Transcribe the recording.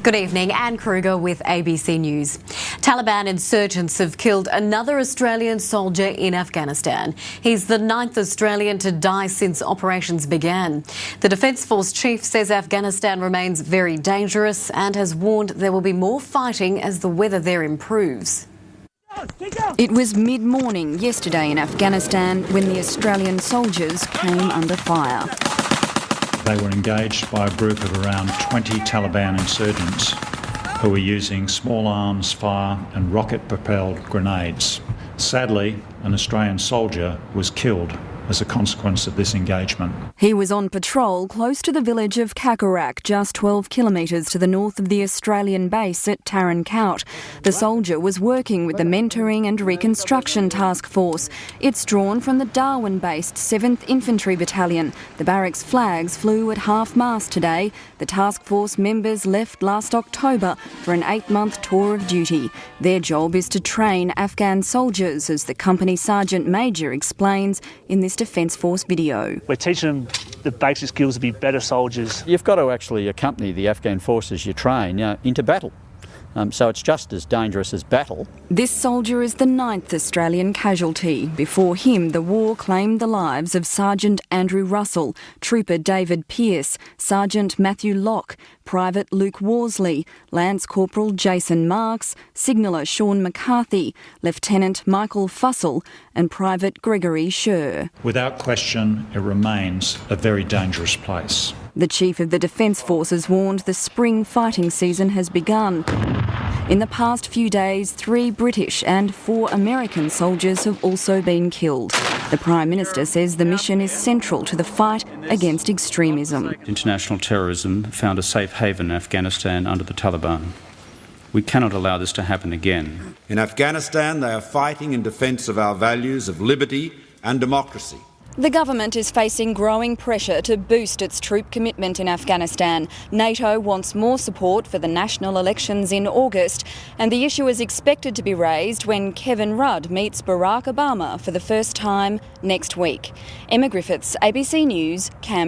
Good evening, Anne Kruger with ABC News. Taliban insurgents have killed another Australian soldier in Afghanistan. He's the 9th Australian to die since operations began. The Defence Force chief says Afghanistan remains very dangerous and has warned there will be more fighting as the weather there improves. It was mid-morning yesterday in Afghanistan when the Australian soldiers came under fire. They were engaged by a group of around 20 Taliban insurgents who were using small arms fire and rocket-propelled grenades. Sadly, an Australian soldier was killed as a consequence of this engagement. He was on patrol close to the village of Kakorak, just 12 kilometres to the north of the Australian base at Tarin Kowt. The soldier was working with the Mentoring and Reconstruction Task Force. It's drawn from the Darwin-based 7th Infantry Battalion. The barracks flags flew at half-mast today. The task force members left last October for an 8-month tour of duty. Their job is to train Afghan soldiers, as the company sergeant major explains in this Defence Force video. We're teaching them the basic skills to be better soldiers. You've got to actually accompany the Afghan forces you train into battle. So it's just as dangerous as battle. This soldier is the 9th Australian casualty. Before him, the war claimed the lives of Sergeant Andrew Russell, Trooper David Pearce, Sergeant Matthew Locke, Private Luke Worsley, Lance Corporal Jason Marks, Signaller Sean McCarthy, Lieutenant Michael Fussell and Private Gregory Scher. Without question, it remains a very dangerous place. The Chief of the Defence Forces warned the spring fighting season has begun. In the past few days, 3 British and 4 American soldiers have also been killed. The Prime Minister says the mission is central to the fight against extremism. International terrorism found a safe haven in Afghanistan under the Taliban. We cannot allow this to happen again. In Afghanistan, they are fighting in defence of our values of liberty and democracy. The government is facing growing pressure to boost its troop commitment in Afghanistan. NATO wants more support for the national elections in August, and the issue is expected to be raised when Kevin Rudd meets Barack Obama for the first time next week. Emma Griffiths, ABC News, CANBERRA.